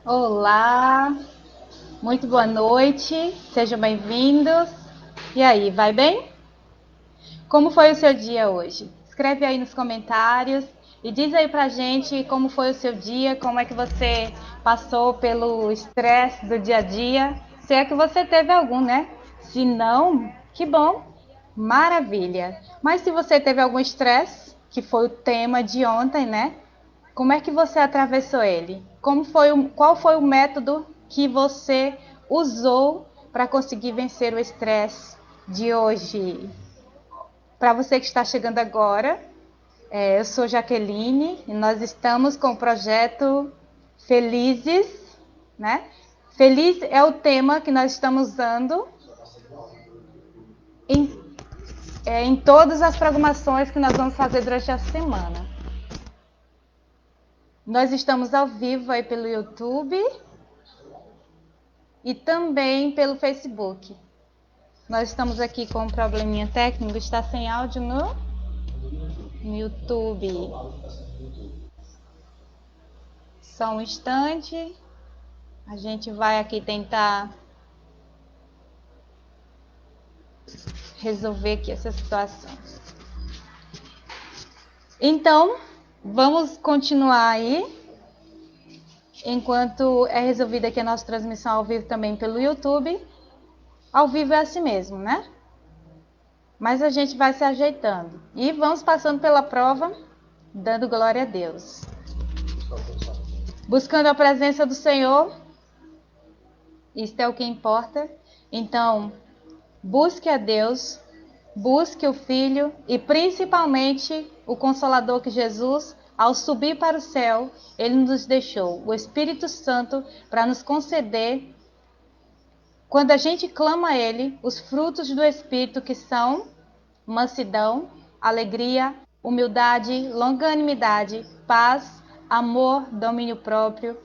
Olá, muito boa noite, sejam bem-vindos. E aí, vai bem? Como foi o seu dia hoje? Escreve aí nos comentários e diz aí pra gente como foi o seu dia, como é que você passou pelo estresse do dia a dia. Se é que você teve algum, né? Se não, que bom, maravilha. Mas se você teve algum estresse, que foi o tema de ontem, né? Como é que você atravessou ele? Qual foi o método que você usou para conseguir vencer o estresse de hoje? Para você que está chegando agora, eu sou Jaqueline e nós estamos com o projeto Felizes, né? Feliz é o tema que nós estamos usando em, em todas as programações que nós vamos fazer durante a semana. Nós estamos ao vivo aí pelo YouTube e também pelo Facebook. Nós estamos aqui com um probleminha técnico, está sem áudio no YouTube. Só um instante, a gente vai aqui tentar resolver aqui essa situação. Então, vamos continuar aí, enquanto é resolvida aqui a nossa transmissão ao vivo também pelo YouTube. Ao vivo é assim mesmo, né? Mas a gente vai se ajeitando. E vamos passando pela prova, dando glória a Deus. Buscando a presença do Senhor, isto é o que importa. Então, busque a Deus, busque o Filho e principalmente o Consolador que Jesus, ao subir para o céu, ele nos deixou o Espírito Santo para nos conceder, quando a gente clama a ele, os frutos do Espírito que são mansidão, alegria, humildade, longanimidade, paz, amor, domínio próprio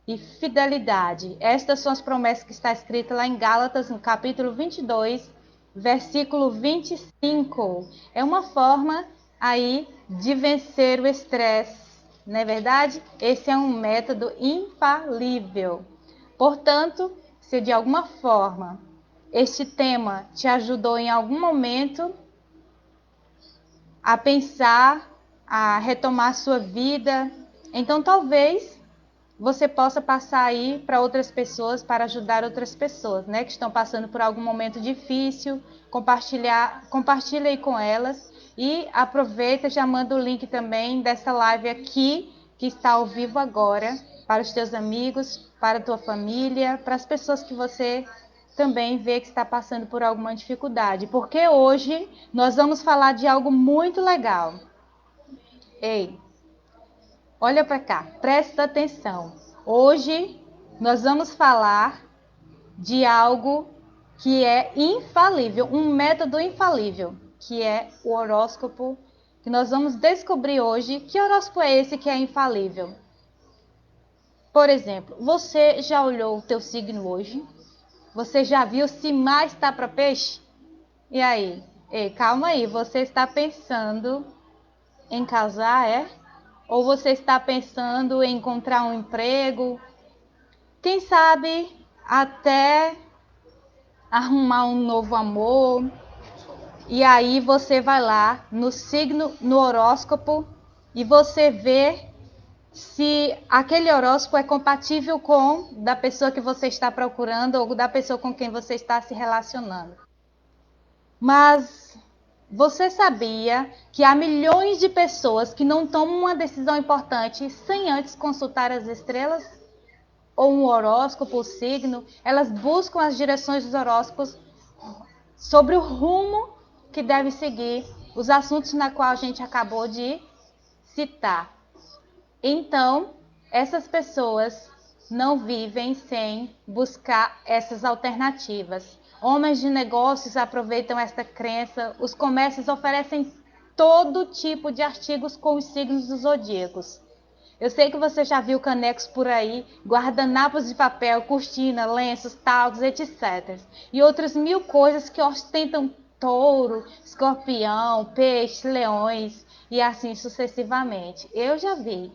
e fidelidade. Estas são as promessas que está escrita lá em Gálatas, no capítulo 22, versículo 25. É uma forma aí de vencer o estresse, não é verdade? Esse é um método infalível. Portanto, se de alguma forma este tema te ajudou em algum momento a pensar, a retomar sua vida, então talvez você possa passar aí para outras pessoas, para ajudar outras pessoas, né, que estão passando por algum momento difícil, compartilha aí com elas e aproveita, já manda o link também dessa live aqui, que está ao vivo agora, para os teus amigos, para a tua família, para as pessoas que você também vê que está passando por alguma dificuldade, porque hoje nós vamos falar de algo muito legal. Ei, olha para cá, presta atenção. Hoje nós vamos falar de algo que é infalível, um método infalível, que é o horóscopo, que nós vamos descobrir hoje. Que horóscopo é esse que é infalível? Por exemplo, você já olhou o teu signo hoje? Você já viu se mais está para peixe? E aí? Ei, calma aí, você está pensando em casar, é? Ou você está pensando em encontrar um emprego? Quem sabe até arrumar um novo amor? E aí você vai lá no signo, no horóscopo, e você vê se aquele horóscopo é compatível com da pessoa que você está procurando ou da pessoa com quem você está se relacionando. Mas você sabia que há milhões de pessoas que não tomam uma decisão importante sem antes consultar as estrelas? Ou um horóscopo, o signo? Elas buscam as direções dos horóscopos sobre o rumo que deve seguir, os assuntos na qual a gente acabou de citar. Então, essas pessoas não vivem sem buscar essas alternativas. Homens de negócios aproveitam esta crença, os comércios oferecem todo tipo de artigos com os signos dos zodíacos. Eu sei que você já viu canecos por aí, guardanapos de papel, cortina, lenços, talcos, etc. E outras mil coisas que ostentam touro, escorpião, peixe, leões e assim sucessivamente. Eu já vi.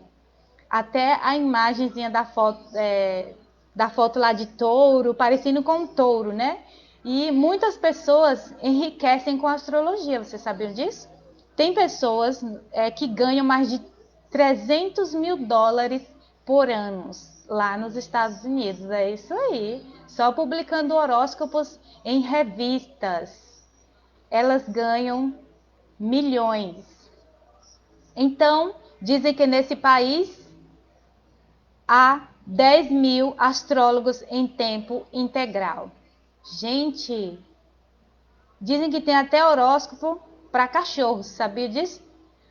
até a imagenzinha da foto lá de touro, parecendo com um touro, né? E muitas pessoas enriquecem com a astrologia, vocês sabiam disso? Tem pessoas que ganham mais de 300 mil dólares por ano lá nos Estados Unidos. É isso aí. Só publicando horóscopos em revistas. Elas ganham milhões. Então, dizem que nesse país há 10 mil astrólogos em tempo integral. Gente, dizem que tem até horóscopo para cachorros, sabia disso?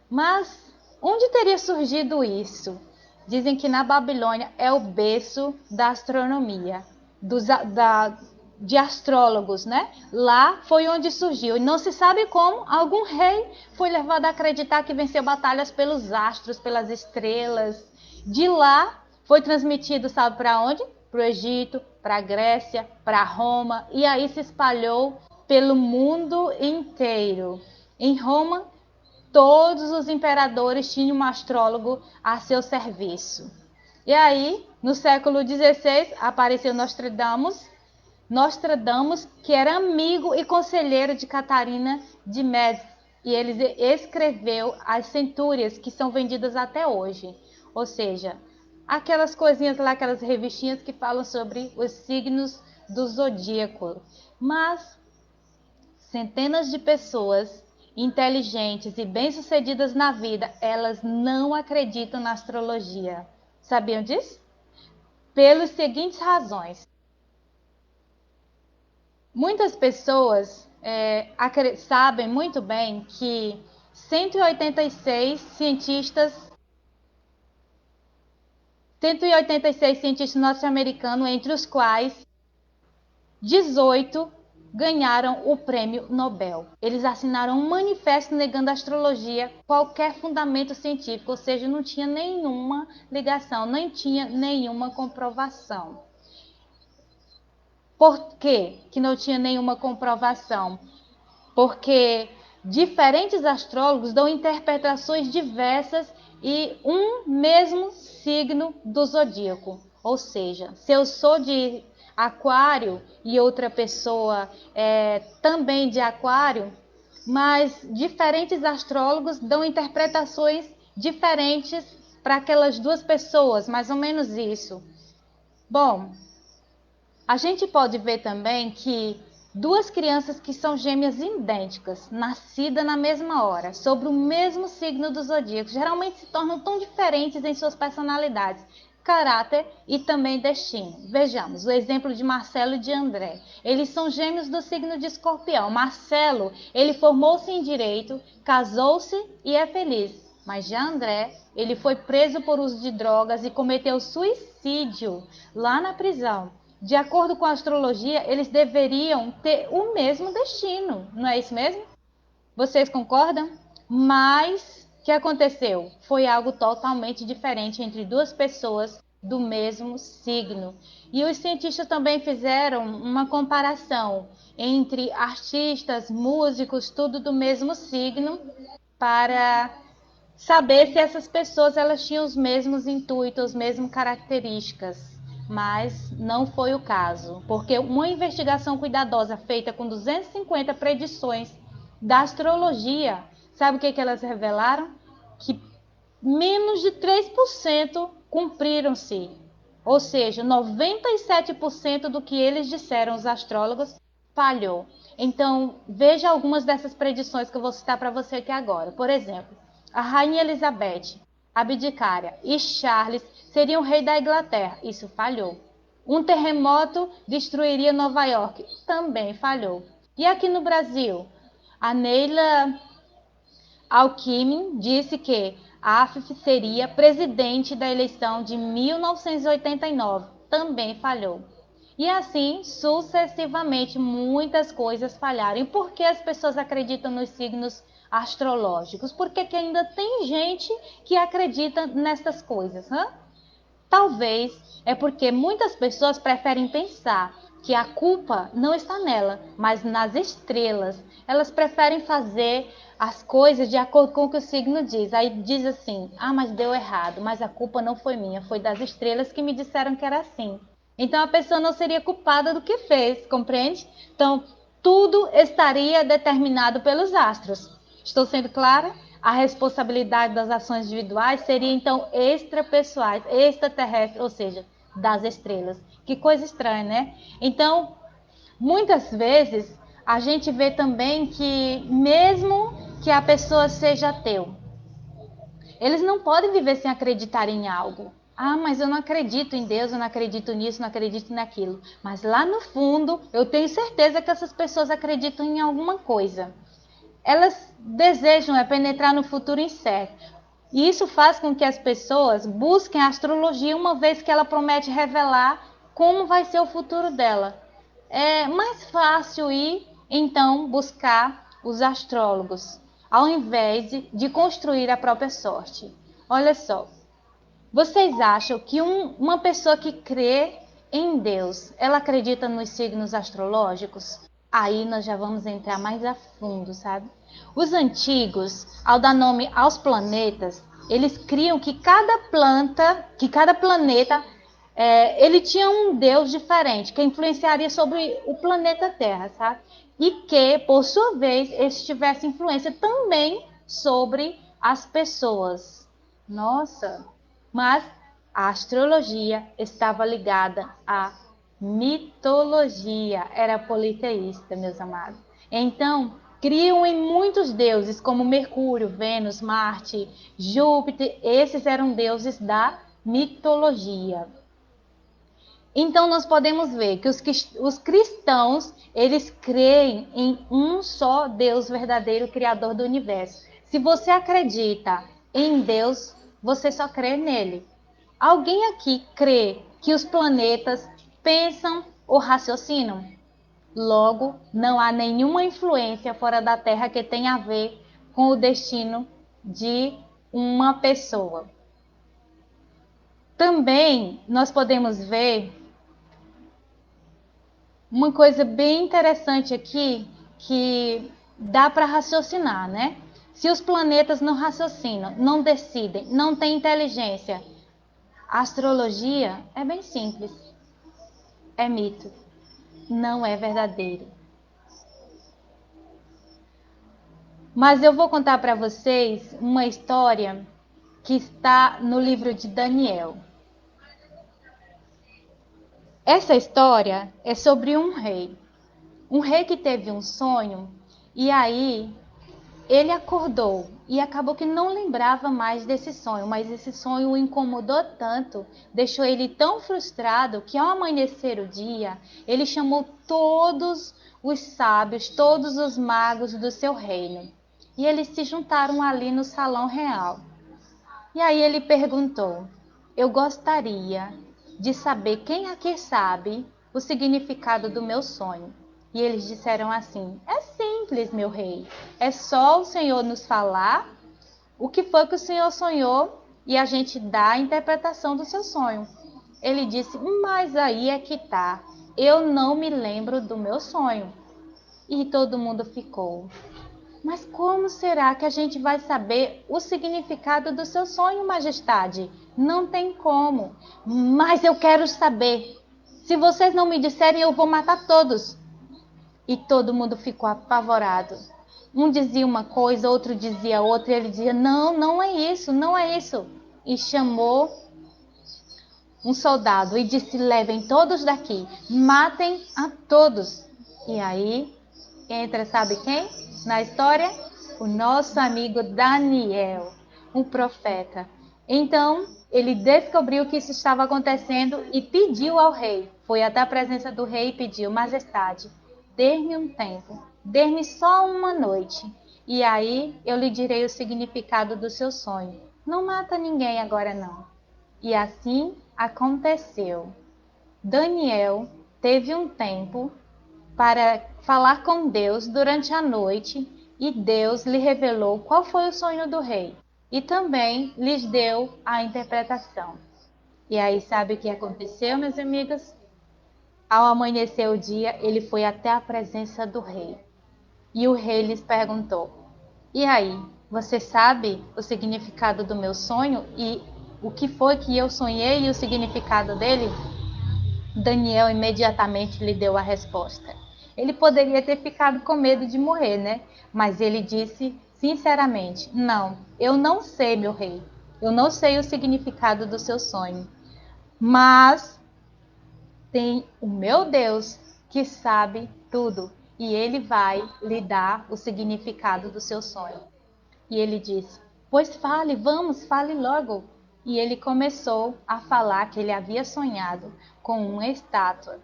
Mas onde teria surgido isso? Dizem que na Babilônia é o berço da astronomia, de astrólogos, né? Lá foi onde surgiu. E não se sabe como algum rei foi levado a acreditar que venceu batalhas pelos astros, pelas estrelas. De lá foi transmitido, sabe para onde? Para o Egito, para a Grécia, para Roma. E aí se espalhou pelo mundo inteiro. Em Roma, todos os imperadores tinham um astrólogo a seu serviço. E aí, no século XVI, apareceu Nostradamus, que era amigo e conselheiro de Catarina de Médici. E ele escreveu as centúrias que são vendidas até hoje. Ou seja, aquelas coisinhas lá, aquelas revistinhas que falam sobre os signos do zodíaco. Mas centenas de pessoas inteligentes e bem-sucedidas na vida, elas não acreditam na astrologia. Sabiam disso? Pelas seguintes razões. Muitas pessoas sabem muito bem que 186 cientistas norte-americanos, entre os quais 18 ganharam o prêmio Nobel. Eles assinaram um manifesto negando a astrologia qualquer fundamento científico, ou seja, não tinha nenhuma ligação, nem tinha nenhuma comprovação. Por quê que não tinha nenhuma comprovação? Porque diferentes astrólogos dão interpretações diversas e um mesmo signo do zodíaco. Ou seja, se eu sou de Aquário e outra pessoa também de Aquário, mas diferentes astrólogos dão interpretações diferentes para aquelas duas pessoas, mais ou menos isso. Bom, a gente pode ver também que duas crianças que são gêmeas idênticas, nascidas na mesma hora, sobre o mesmo signo do zodíaco, geralmente se tornam tão diferentes em suas personalidades, caráter e também destino. Vejamos o exemplo de Marcelo e de André. Eles são gêmeos do signo de Escorpião. Marcelo, ele formou-se em direito, casou-se e é feliz. Mas já André, ele foi preso por uso de drogas e cometeu suicídio lá na prisão. De acordo com a astrologia, eles deveriam ter o mesmo destino, não é isso mesmo? Vocês concordam? Mas o que aconteceu? Foi algo totalmente diferente entre duas pessoas do mesmo signo. E os cientistas também fizeram uma comparação entre artistas, músicos, tudo do mesmo signo, para saber se essas pessoas elas tinham os mesmos intuitos, as mesmas características. Mas não foi o caso, porque uma investigação cuidadosa feita com 250 predições da astrologia, sabe o que elas revelaram? Que menos de 3% cumpriram-se. Ou seja, 97% do que eles disseram, os astrólogos, falhou. Então, veja algumas dessas predições que eu vou citar para você aqui agora. Por exemplo, a Rainha Elizabeth abdicaria e Charles seria o rei da Inglaterra. Isso falhou. Um terremoto destruiria Nova York. Também falhou. E aqui no Brasil, a Neila Alckmin disse que a AFF seria presidente da eleição de 1989. Também falhou. E assim, sucessivamente, muitas coisas falharam. E por que as pessoas acreditam nos signos astrológicos? Porque que ainda tem gente que acredita nessas coisas, né? Talvez é porque muitas pessoas preferem pensar que a culpa não está nela, mas nas estrelas. Elas preferem fazer as coisas de acordo com o que o signo diz. Aí diz assim: ah, mas deu errado, mas a culpa não foi minha, foi das estrelas que me disseram que era assim. Então a pessoa não seria culpada do que fez, compreende? Então tudo estaria determinado pelos astros. Estou sendo clara? A responsabilidade das ações individuais seria então extrapessoais, extraterrestres, ou seja, das estrelas. Que coisa estranha, né? Então, muitas vezes a gente vê também que mesmo que a pessoa seja ateu, eles não podem viver sem acreditar em algo. Ah, mas eu não acredito em Deus, eu não acredito nisso, não acredito naquilo. Mas lá no fundo, eu tenho certeza que essas pessoas acreditam em alguma coisa. Elas desejam penetrar no futuro incerto. E isso faz com que as pessoas busquem a astrologia, uma vez que ela promete revelar como vai ser o futuro dela. É mais fácil ir, então, buscar os astrólogos, ao invés de construir a própria sorte. Olha só, vocês acham que uma pessoa que crê em Deus, ela acredita nos signos astrológicos? Aí nós já vamos entrar mais a fundo, sabe? Os antigos, ao dar nome aos planetas, eles criam que cada planeta, ele tinha um deus diferente, que influenciaria sobre o planeta Terra, sabe? E que, por sua vez, esse tivesse influência também sobre as pessoas. Nossa! Mas a astrologia estava ligada à mitologia, era politeísta, meus amados. Então, criam em muitos deuses, como Mercúrio, Vênus, Marte, Júpiter, esses eram deuses da mitologia. Então, nós podemos ver que os cristãos, eles creem em um só Deus verdadeiro, Criador do universo. Se você acredita em Deus, você só crê nele. Alguém aqui crê que os planetas pensam ou raciocinam? Logo, não há nenhuma influência fora da Terra que tenha a ver com o destino de uma pessoa. Também nós podemos ver uma coisa bem interessante aqui que dá para raciocinar, né? Se os planetas não raciocinam, não decidem, não têm inteligência, a astrologia é bem simples. É mito, não é verdadeiro. Mas eu vou contar para vocês uma história que está no livro de Daniel. Essa história é sobre um rei que teve um sonho e aí ele acordou e acabou que não lembrava mais desse sonho, mas esse sonho o incomodou tanto, deixou ele tão frustrado que ao amanhecer o dia, ele chamou todos os sábios, todos os magos do seu reino. E eles se juntaram ali no salão real. E aí ele perguntou: eu gostaria de saber quem aqui sabe o significado do meu sonho. E eles disseram assim: é simples, meu rei. É só o Senhor nos falar o que foi que o Senhor sonhou e a gente dá a interpretação do seu sonho. Ele disse: mas aí é que tá. Eu não me lembro do meu sonho. E todo mundo ficou: mas como será que a gente vai saber o significado do seu sonho, majestade? Não tem como. Mas eu quero saber. Se vocês não me disserem, eu vou matar todos. E todo mundo ficou apavorado. Um dizia uma coisa, outro dizia outra, e ele dizia: não, não é isso, não é isso. E chamou um soldado e disse: levem todos daqui, matem a todos. E aí entra, sabe quem na história? O nosso amigo Daniel, um profeta. Então ele descobriu que isso estava acontecendo e pediu ao rei. Foi até a presença do rei e pediu: majestade, dê-me um tempo, dê-me só uma noite. E aí eu lhe direi o significado do seu sonho. Não mata ninguém agora não. E assim aconteceu. Daniel teve um tempo para falar com Deus durante a noite e Deus lhe revelou qual foi o sonho do rei e também lhes deu a interpretação. E aí sabe o que aconteceu, meus amigos? Ao amanhecer o dia, ele foi até a presença do rei. E o rei lhes perguntou: E aí, você sabe o significado do meu sonho e o que foi que eu sonhei e o significado dele? Daniel imediatamente lhe deu a resposta. Ele poderia ter ficado com medo de morrer, né? Mas ele disse sinceramente: Não, eu não sei, meu rei. Eu não sei o significado do seu sonho. Mas tem o meu Deus que sabe tudo. E ele vai lhe dar o significado do seu sonho. E ele disse: Pois fale, vamos, fale logo. E ele começou a falar que ele havia sonhado com uma estátua.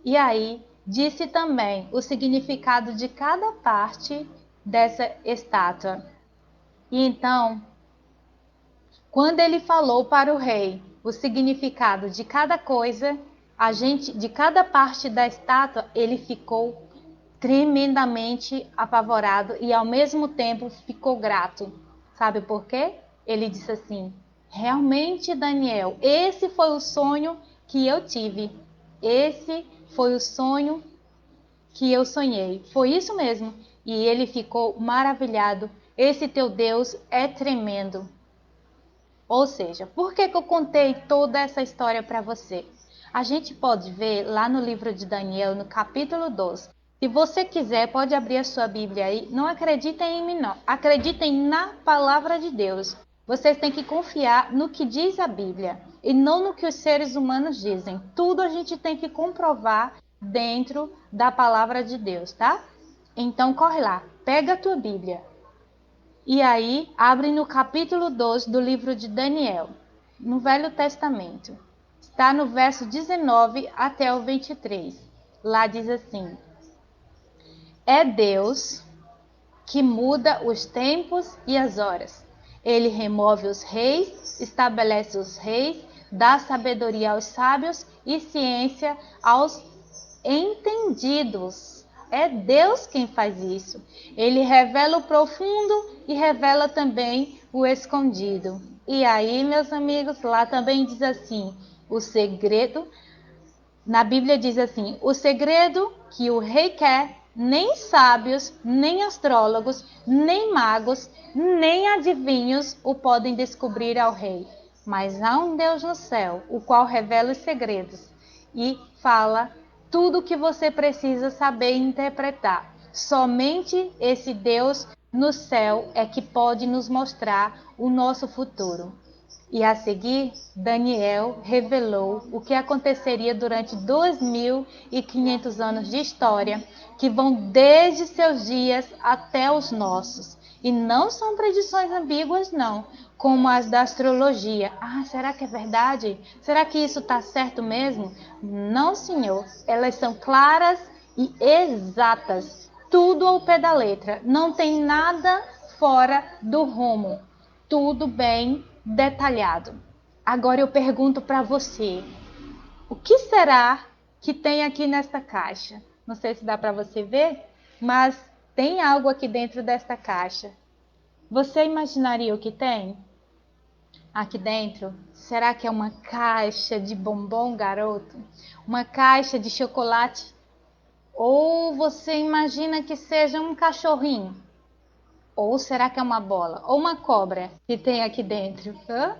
E aí disse também o significado de cada parte dessa estátua. E então, quando ele falou para o rei o significado de cada coisa, de cada parte da estátua, ele ficou tremendamente apavorado e ao mesmo tempo ficou grato. Sabe por quê? Ele disse assim: Realmente, Daniel, esse foi o sonho que eu tive. Esse foi o sonho que eu sonhei. Foi isso mesmo. E ele ficou maravilhado. Esse teu Deus é tremendo. Ou seja, por que eu contei toda essa história para você? A gente pode ver lá no livro de Daniel, no capítulo 12. Se você quiser, pode abrir a sua Bíblia aí. Não acreditem em mim, não. Acreditem na palavra de Deus. Vocês têm que confiar no que diz a Bíblia e não no que os seres humanos dizem. Tudo a gente tem que comprovar dentro da palavra de Deus, tá? Então corre lá, pega a tua Bíblia. E aí, abre no capítulo 12 do livro de Daniel, no Velho Testamento. Está no verso 19 até o 23. Lá diz assim: É Deus que muda os tempos e as horas. Ele remove os reis, estabelece os reis, dá sabedoria aos sábios e ciência aos entendidos. É Deus quem faz isso. Ele revela o profundo e revela também o escondido. E aí, meus amigos, lá também diz assim: o segredo, na Bíblia diz assim: o segredo que o rei quer, nem sábios, nem astrólogos, nem magos, nem adivinhos o podem descobrir ao rei. Mas há um Deus no céu, o qual revela os segredos e fala tudo o que você precisa saber e interpretar. Somente esse Deus no céu é que pode nos mostrar o nosso futuro. E a seguir, Daniel revelou o que aconteceria durante 2.500 anos de história, que vão desde seus dias até os nossos. E não são predições ambíguas, não, como as da astrologia. Ah, será que é verdade? Será que isso está certo mesmo? Não, senhor. Elas são claras e exatas. Tudo ao pé da letra. Não tem nada fora do rumo. Tudo bem detalhado. Agora eu pergunto para você, o que será que tem aqui nesta caixa? Não sei se dá para você ver, mas tem algo aqui dentro desta caixa. Você imaginaria o que tem aqui dentro? Será que é uma caixa de bombom, garoto? Uma caixa de chocolate? Ou você imagina que seja um cachorrinho? Ou será que é uma bola? Ou uma cobra que tem aqui dentro? Hã?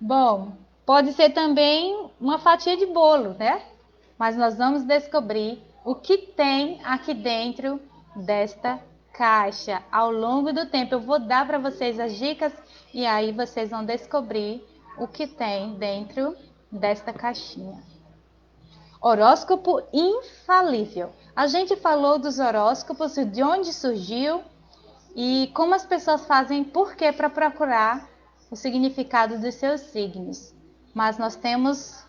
Bom, pode ser também uma fatia de bolo, né? Mas nós vamos descobrir o que tem aqui dentro desta caixa ao longo do tempo. Eu vou dar para vocês as dicas e aí vocês vão descobrir o que tem dentro desta caixinha. Horóscopo infalível. A gente falou dos horóscopos, de onde surgiu e como as pessoas fazem por quê para procurar o significado dos seus signos. Mas nós temos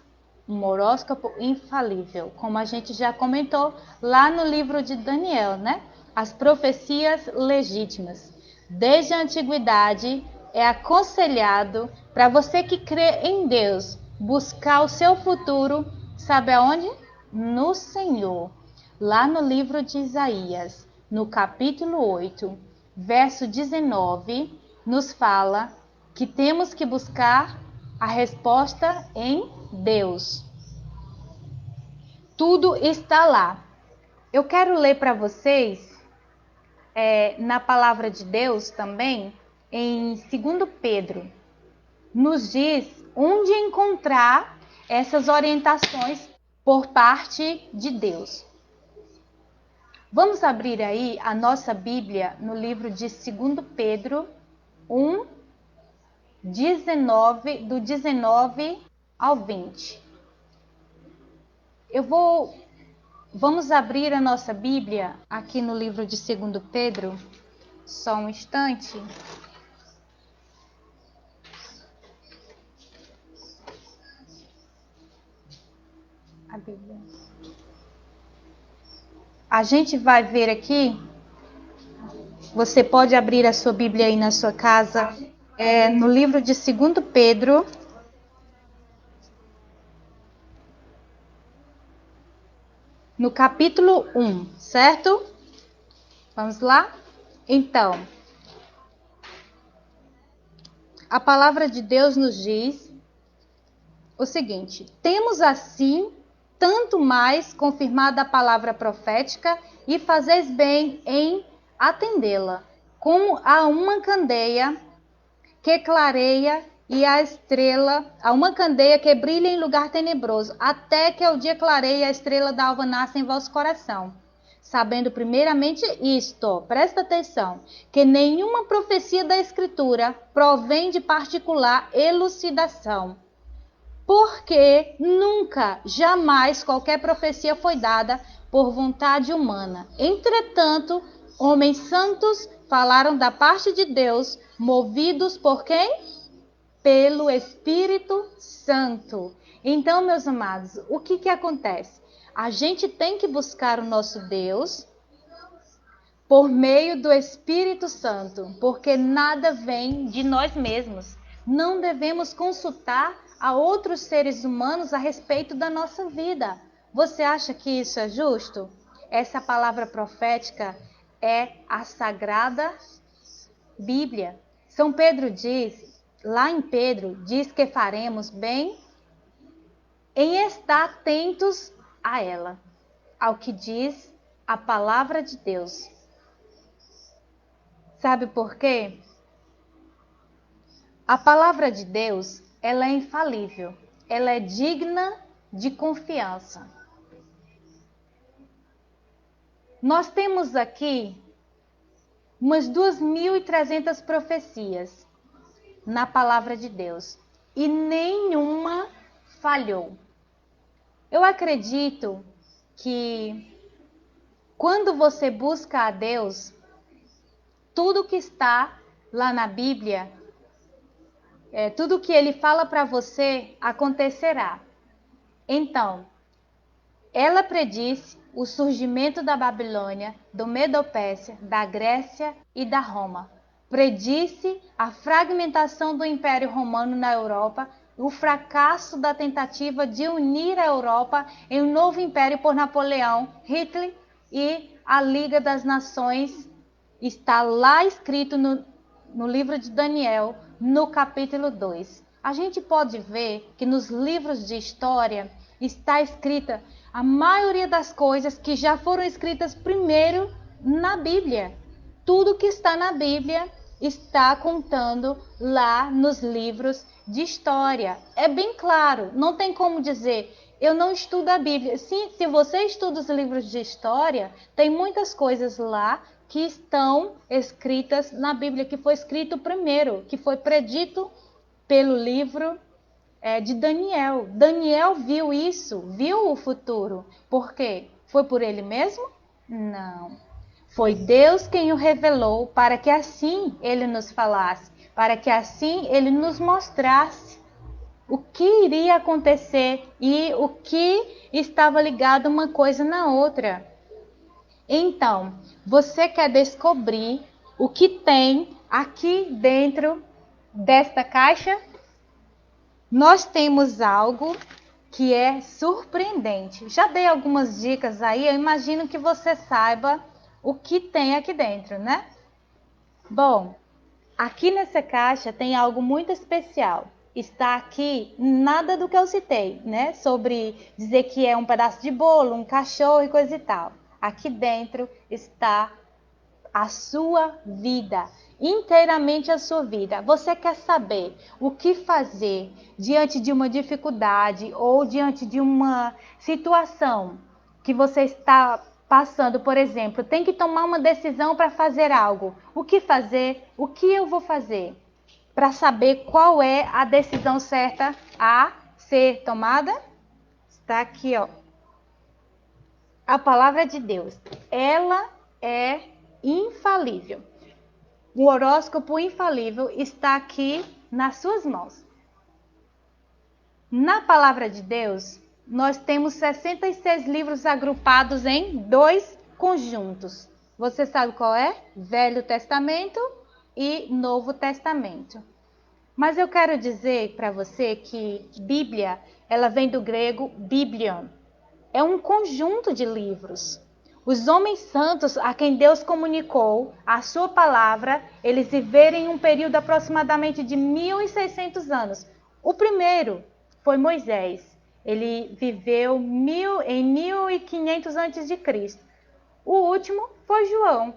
um horóscopo infalível, como a gente já comentou lá no livro de Daniel, né? As profecias legítimas. Desde a antiguidade é aconselhado para você que crê em Deus buscar o seu futuro, sabe aonde? No Senhor. Lá no livro de Isaías, no capítulo 8, verso 19, nos fala que temos que buscar a resposta em Deus. Tudo está lá. Eu quero ler para vocês, na palavra de Deus também, em 2 Pedro. Nos diz onde encontrar essas orientações por parte de Deus. Vamos abrir aí a nossa Bíblia no livro de 2 Pedro 1, 19, do 19 ao 20. Vamos abrir a nossa Bíblia aqui no livro de 2 Pedro, só um instante. A Bíblia. A gente vai ver aqui, você pode abrir a sua Bíblia aí na sua casa, no livro de 2 Pedro, no capítulo 1, certo? Vamos lá? Então, a palavra de Deus nos diz o seguinte: temos assim tanto mais confirmada a palavra profética e fazeis bem em atendê-la, como a uma candeia que clareia e a uma candeia que brilha em lugar tenebroso, até que ao dia clareie a estrela da alva nasça em vosso coração. Sabendo primeiramente isto, presta atenção, que nenhuma profecia da Escritura provém de particular elucidação, porque nunca, jamais qualquer profecia foi dada por vontade humana. Entretanto, homens santos falaram da parte de Deus, movidos por quem? Pelo Espírito Santo. Então, meus amados, o que acontece? A gente tem que buscar o nosso Deus por meio do Espírito Santo, porque nada vem de nós mesmos. Não devemos consultar a outros seres humanos a respeito da nossa vida. Você acha que isso é justo? Essa palavra profética é a Sagrada Bíblia. São Pedro diz, lá em Pedro, diz que faremos bem em estar atentos a ela, ao que diz a palavra de Deus. Sabe por quê? A palavra de Deus, ela é infalível, ela é digna de confiança. Nós temos aqui umas 2.300 profecias na palavra de Deus e nenhuma falhou. Eu acredito que quando você busca a Deus, tudo que está lá na Bíblia, tudo que Ele fala para você acontecerá. Então, ela predisse o surgimento da Babilônia, do Medo-Pérsia, da Grécia e da Roma. Predisse a fragmentação do Império Romano na Europa, o fracasso da tentativa de unir a Europa em um novo império por Napoleão, Hitler e a Liga das Nações. Está lá escrito no livro de Daniel, no capítulo 2. A gente pode ver que nos livros de história está escrita a maioria das coisas que já foram escritas primeiro na Bíblia. Tudo que está na Bíblia está contando lá nos livros de história. É bem claro, não tem como dizer, eu não estudo a Bíblia. Sim, se você estuda os livros de história, tem muitas coisas lá que estão escritas na Bíblia, que foi escrito primeiro, que foi predito pelo livro de Daniel. Daniel viu isso, viu o futuro. Por quê? Foi por ele mesmo? Não. Foi Deus quem o revelou para que assim ele nos falasse, para que assim ele nos mostrasse o que iria acontecer e o que estava ligado uma coisa na outra. Então, você quer descobrir o que tem aqui dentro desta caixa? Nós temos algo que é surpreendente. Já dei algumas dicas aí, eu imagino que você saiba o que tem aqui dentro, né? Bom, aqui nessa caixa tem algo muito especial. está aqui nada do que eu citei, né? Sobre dizer que é um pedaço de bolo, um cachorro e coisa e tal. Aqui dentro está a sua vida, inteiramente a sua vida. Você quer saber o que fazer diante de uma dificuldade ou diante de uma situação que você está passando, por exemplo, tem que tomar uma decisão para fazer algo. O que fazer? O que eu vou fazer? Para saber qual é a decisão certa a ser tomada? Está aqui, ó. A palavra de Deus, ela é infalível. O horóscopo infalível está aqui nas suas mãos. Na palavra de Deus, nós temos 66 livros agrupados em dois conjuntos. Você sabe qual é? Velho Testamento e Novo Testamento. Mas eu quero dizer para você que Bíblia, ela vem do grego biblion. É um conjunto de livros. Os homens santos a quem Deus comunicou a sua palavra, eles viveram em um período aproximadamente de 1.600 anos. O primeiro foi Moisés. Ele viveu em 1500 a.C. O último foi João,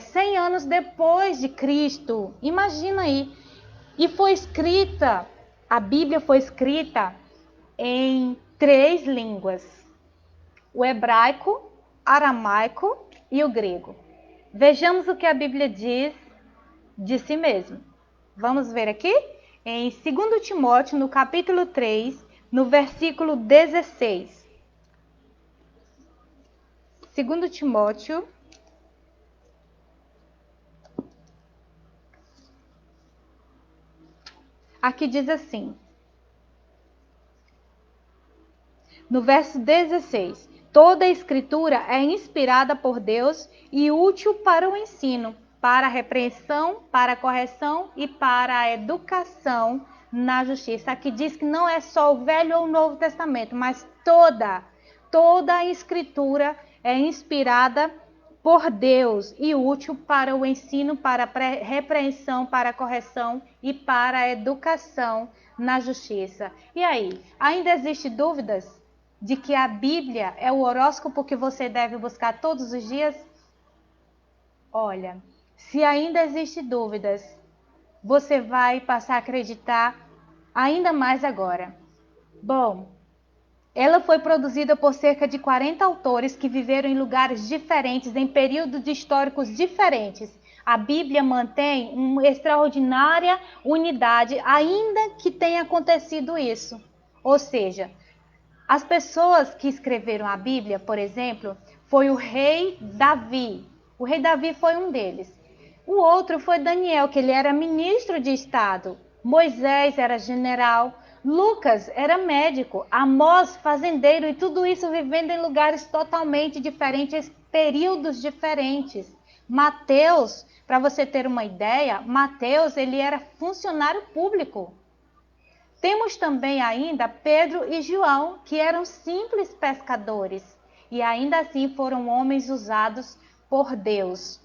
100 anos depois de Cristo. Imagina aí. E foi escrita, a Bíblia foi escrita em 3 línguas: o hebraico, aramaico e o grego. Vejamos o que a Bíblia diz de si mesmo. Vamos ver aqui? Em 2 Timóteo, no capítulo 3, no versículo 16. 2 Timóteo, aqui diz assim, no verso 16: toda a escritura é inspirada por Deus e útil para o ensino, para a repreensão, para a correção e para a educação na justiça. Aqui diz que não é só o Velho ou o Novo Testamento, mas toda a escritura é inspirada por Deus e útil para o ensino, para a repreensão, para a correção e para a educação na justiça. E aí, ainda existem dúvidas de que a Bíblia é o horóscopo que você deve buscar todos os dias? Olha, se ainda existem dúvidas, você vai passar a acreditar ainda mais agora. Bom, ela foi produzida por cerca de 40 autores que viveram em lugares diferentes, em períodos históricos diferentes. A Bíblia mantém uma extraordinária unidade, ainda que tenha acontecido isso. Ou seja, as pessoas que escreveram a Bíblia, por exemplo, foi o rei Davi. O rei Davi foi um deles. O outro foi Daniel, que ele era ministro de Estado. Moisés era general. Lucas era médico. Amós, fazendeiro. E tudo isso vivendo em lugares totalmente diferentes, períodos diferentes. Mateus, para você ter uma ideia, Mateus ele era funcionário público. Temos também ainda Pedro e João, que eram simples pescadores e ainda assim foram homens usados por Deus.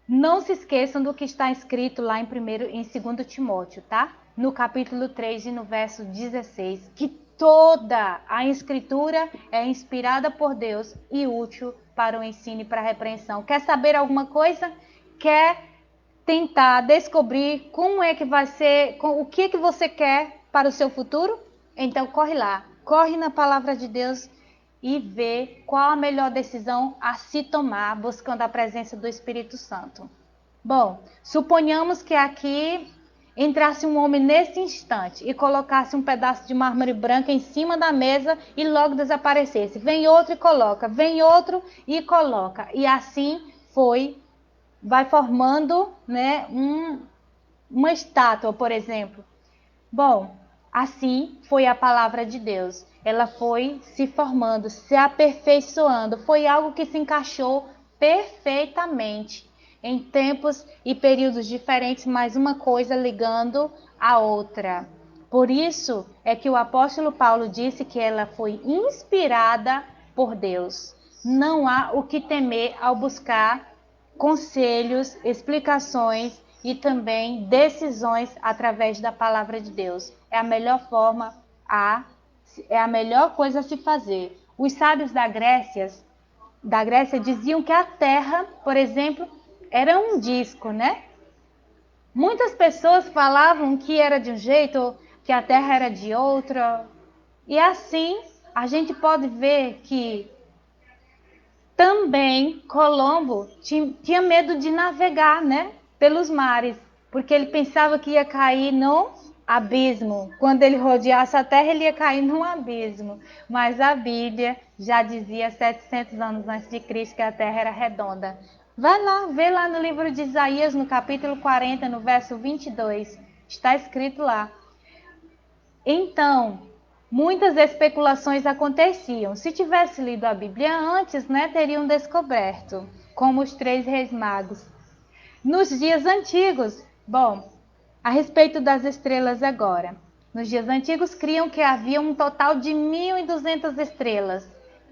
Não se esqueçam do que está escrito lá em 2 Timóteo, tá? No capítulo 3 e no verso 16, que toda a escritura é inspirada por Deus e útil para o ensino e para a repreensão. Quer saber alguma coisa? Quer tentar descobrir como é que vai ser, o que você quer para o seu futuro? Então corre lá, corre na palavra de Deus e vê qual a melhor decisão a se tomar, buscando a presença do Espírito Santo. Bom, suponhamos que aqui entrasse um homem nesse instante e colocasse um pedaço de mármore branco em cima da mesa e logo desaparecesse. Vem outro e coloca, vem outro e coloca. E assim vai formando, né, uma estátua, por exemplo. Bom, assim foi a palavra de Deus. Ela foi se formando, se aperfeiçoando. Foi algo que se encaixou perfeitamente em tempos e períodos diferentes, mas uma coisa ligando a outra. Por isso é que o apóstolo Paulo disse que ela foi inspirada por Deus. Não há o que temer ao buscar conselhos, explicações e também decisões através da palavra de Deus. É a melhor forma, é a melhor coisa a se fazer. Os sábios da Grécia diziam que a Terra, por exemplo, era um disco, né? Muitas pessoas falavam que era de um jeito, que a Terra era de outra. E assim, a gente pode ver que também Colombo tinha medo de navegar, né, pelos mares, porque ele pensava que ia cair no abismo. Quando ele rodeasse a terra, ele ia cair no abismo. Mas a Bíblia já dizia 700 anos antes de Cristo que a terra era redonda. Vai lá, vê lá no livro de Isaías, no capítulo 40, no verso 22. Está escrito lá. Então, muitas especulações aconteciam. Se tivesse lido a Bíblia antes, né, teriam descoberto, como os 3 reis magos. Nos dias antigos, bom, a respeito das estrelas agora. Nos dias antigos criam que havia um total de 1.200 estrelas.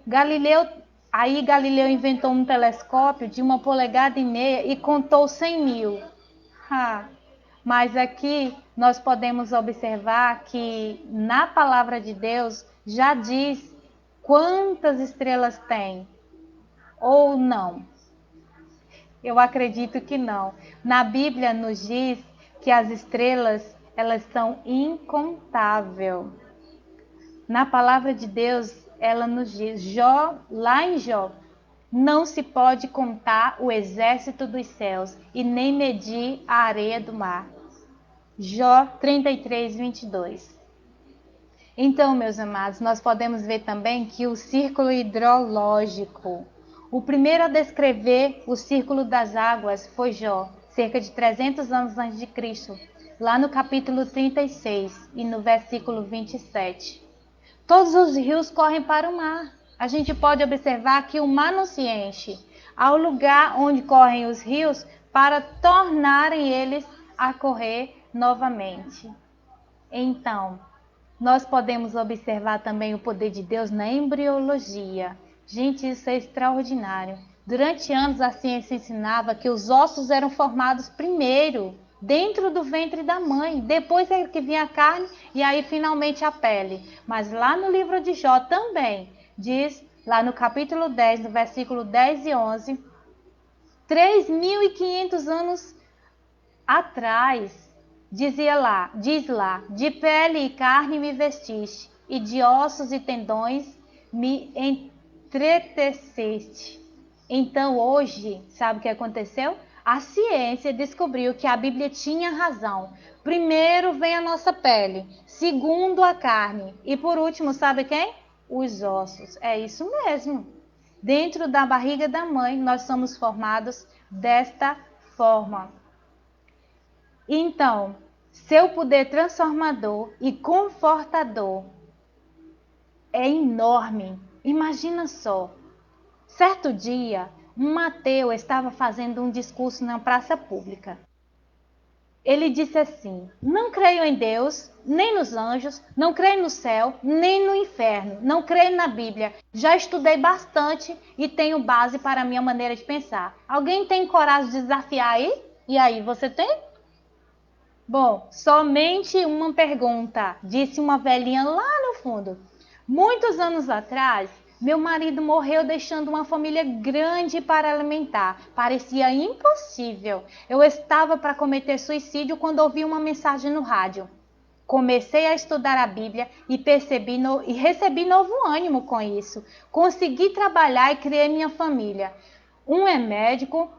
Galileu inventou um telescópio de 1,5 polegadas e contou 100.000. Mas aqui nós podemos observar que na palavra de Deus já diz quantas estrelas tem, ou não. Eu acredito que não. Na Bíblia nos diz que as estrelas, elas são incontáveis. Na palavra de Deus, ela nos diz, lá em Jó, não se pode contar o exército dos céus e nem medir a areia do mar. Jó 33, 22. Então, meus amados, nós podemos ver também que o círculo hidrológico, o primeiro a descrever o círculo das águas foi Jó, cerca de 300 anos antes de Cristo, lá no capítulo 36 e no versículo 27. Todos os rios correm para o mar. A gente pode observar que o mar não se enche. Há o lugar onde correm os rios para tornarem eles a correr novamente. Então, nós podemos observar também o poder de Deus na embriologia. Gente, isso é extraordinário. Durante anos a ciência ensinava que os ossos eram formados primeiro dentro do ventre da mãe, depois é que vinha a carne e aí finalmente a pele. Mas lá no livro de Jó também diz, lá no capítulo 10, no versículo 10 e 11, 3.500 anos atrás, diz lá, de pele e carne me vestiste, e de ossos e tendões me entreteceste. Então hoje, sabe o que aconteceu? A ciência descobriu que a Bíblia tinha razão. Primeiro vem a nossa pele, segundo a carne, e por último, sabe quem? Os ossos. É isso mesmo. Dentro da barriga da mãe, nós somos formados desta forma. Então, seu poder transformador e confortador é enorme. Imagina só. Certo dia, um ateu estava fazendo um discurso na praça pública. Ele disse assim: não creio em Deus, nem nos anjos, não creio no céu, nem no inferno, não creio na Bíblia. Já estudei bastante e tenho base para a minha maneira de pensar. Alguém tem coragem de desafiar aí? E aí, você tem? Bom, somente uma pergunta, disse uma velhinha lá no fundo. Muitos anos atrás, meu marido morreu deixando uma família grande para alimentar. Parecia impossível. Eu estava para cometer suicídio quando ouvi uma mensagem no rádio. Comecei a estudar a Bíblia e recebi novo ânimo com isso. Consegui trabalhar e criei minha família. Um é médico,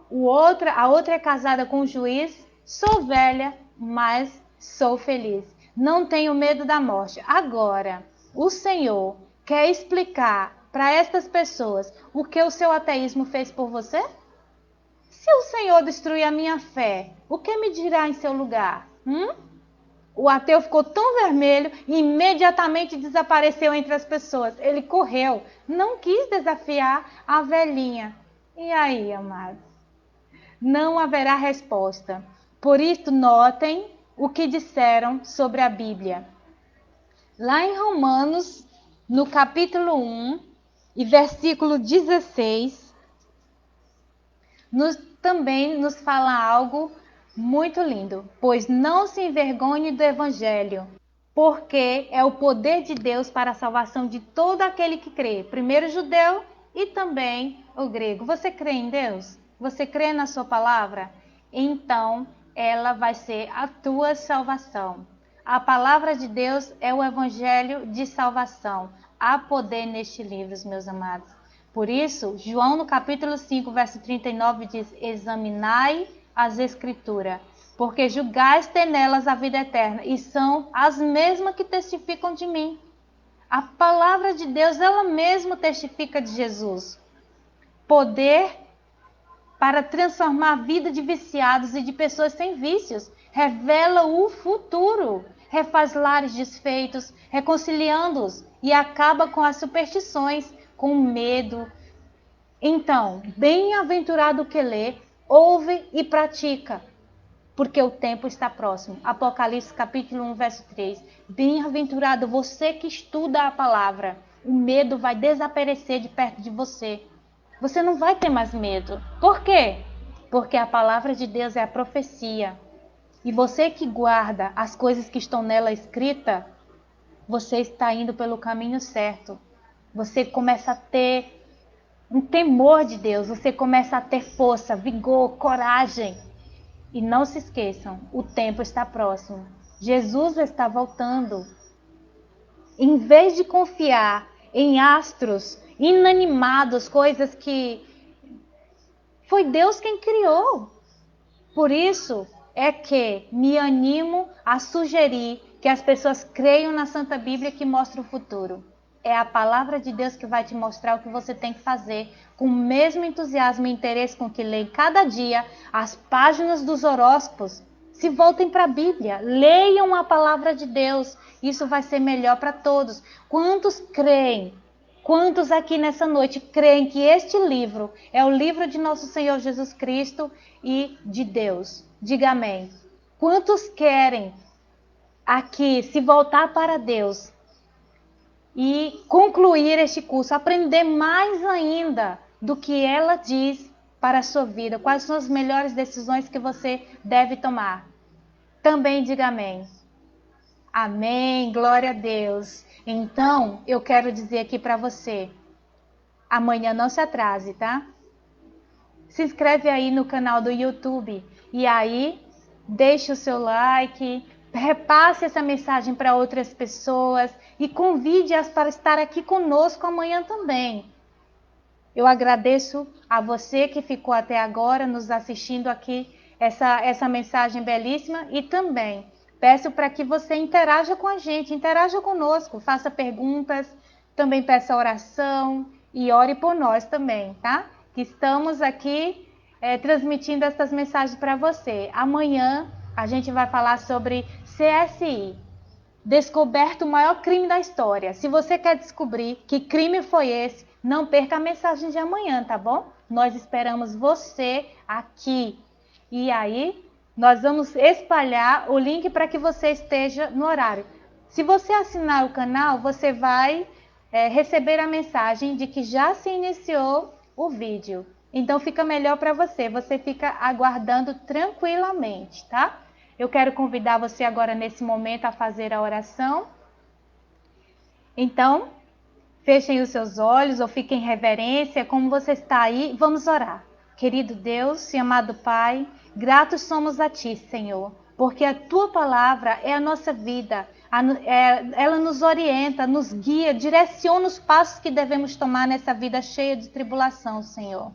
a outra é casada com um juiz. Sou velha, mas sou feliz. Não tenho medo da morte. Agora, o Senhor quer explicar para estas pessoas o que o seu ateísmo fez por você? Se o Senhor destruir a minha fé, o que me dirá em seu lugar? O ateu ficou tão vermelho e imediatamente desapareceu entre as pessoas. Ele correu, não quis desafiar a velhinha. E aí, amados? Não haverá resposta. Por isso, notem o que disseram sobre a Bíblia. Lá em Romanos, no capítulo 1 e versículo 16, também nos fala algo Muito lindo. Pois não se envergonhe do evangelho, porque é o poder de Deus para a salvação de todo aquele que crê, primeiro o judeu e também o grego. Você crê em Deus? Você crê na sua palavra? Então, ela vai ser a tua salvação. A palavra de Deus é o evangelho de salvação. Há poder neste livro, meus amados. Por isso, João no capítulo 5, verso 39 diz: examinai as escrituras, porque julgais ter nelas a vida eterna, e são as mesmas que testificam de mim. A palavra de Deus, ela mesma testifica de Jesus. Poder para transformar a vida de viciados e de pessoas sem vícios. Revela o futuro. Refaz lares desfeitos, reconciliando-os e acaba com as superstições, com o medo. Então, bem-aventurado o que lê, ouve e pratica, porque o tempo está próximo. Apocalipse capítulo 1, verso 3. Bem-aventurado você que estuda a palavra. O medo vai desaparecer de perto de você. Você não vai ter mais medo. Por quê? Porque a palavra de Deus é a profecia. E você que guarda as coisas que estão nela escritas, você está indo pelo caminho certo. Você começa a ter um temor de Deus. Você começa a ter força, vigor, coragem. E não se esqueçam, o tempo está próximo. Jesus está voltando. Em vez de confiar em astros inanimados, coisas que foi Deus quem criou. Por isso é que me animo a sugerir que as pessoas creiam na Santa Bíblia que mostra o futuro. É a palavra de Deus que vai te mostrar o que você tem que fazer, com o mesmo entusiasmo e interesse com que lê cada dia as páginas dos horóscopos. Se voltem para a Bíblia, leiam a palavra de Deus. Isso vai ser melhor para todos. Quantos creem? Quantos aqui nessa noite creem que este livro é o livro de nosso Senhor Jesus Cristo e de Deus? Diga amém. Quantos querem aqui se voltar para Deus e concluir este curso, aprender mais ainda do que ela diz para a sua vida? Quais são as melhores decisões que você deve tomar? Também diga amém. Amém, glória a Deus. Então, eu quero dizer aqui para você, amanhã não se atrase, tá? Se inscreve aí no canal do YouTube e aí deixe o seu like, repasse essa mensagem para outras pessoas e convide-as para estar aqui conosco amanhã também. Eu agradeço a você que ficou até agora nos assistindo aqui essa mensagem belíssima e também peço para que você interaja com a gente, interaja conosco, faça perguntas, também peça oração e ore por nós também, tá? Que estamos aqui transmitindo essas mensagens para você. Amanhã a gente vai falar sobre CSI, descoberto o maior crime da história. Se você quer descobrir que crime foi esse, não perca a mensagem de amanhã, tá bom? Nós esperamos você aqui. E aí, nós vamos espalhar o link para que você esteja no horário. Se você assinar o canal, você vai receber a mensagem de que já se iniciou o vídeo. Então fica melhor para você. Você fica aguardando tranquilamente, tá? Eu quero convidar você agora nesse momento a fazer a oração. Então, fechem os seus olhos ou fiquem em reverência, como você está aí, vamos orar. Querido Deus e amado Pai, gratos somos a Ti, Senhor, porque a Tua palavra é a nossa vida, ela nos orienta, nos guia, direciona os passos que devemos tomar nessa vida cheia de tribulação, Senhor.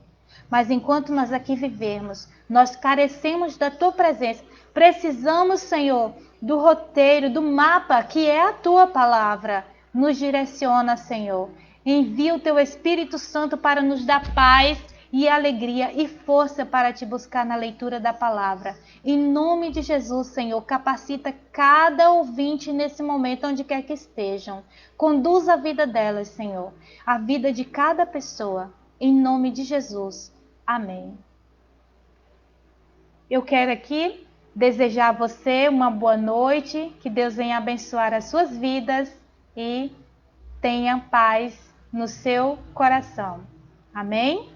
Mas enquanto nós aqui vivermos, nós carecemos da Tua presença, precisamos, Senhor, do roteiro, do mapa que é a Tua palavra. Nos direciona, Senhor. Envia o Teu Espírito Santo para nos dar paz e alegria e força para Te buscar na leitura da palavra. Em nome de Jesus, Senhor, capacita cada ouvinte nesse momento, onde quer que estejam. Conduza a vida delas, Senhor, a vida de cada pessoa. Em nome de Jesus. Amém. Eu quero aqui desejar a você uma boa noite, que Deus venha abençoar as suas vidas e tenha paz no seu coração. Amém?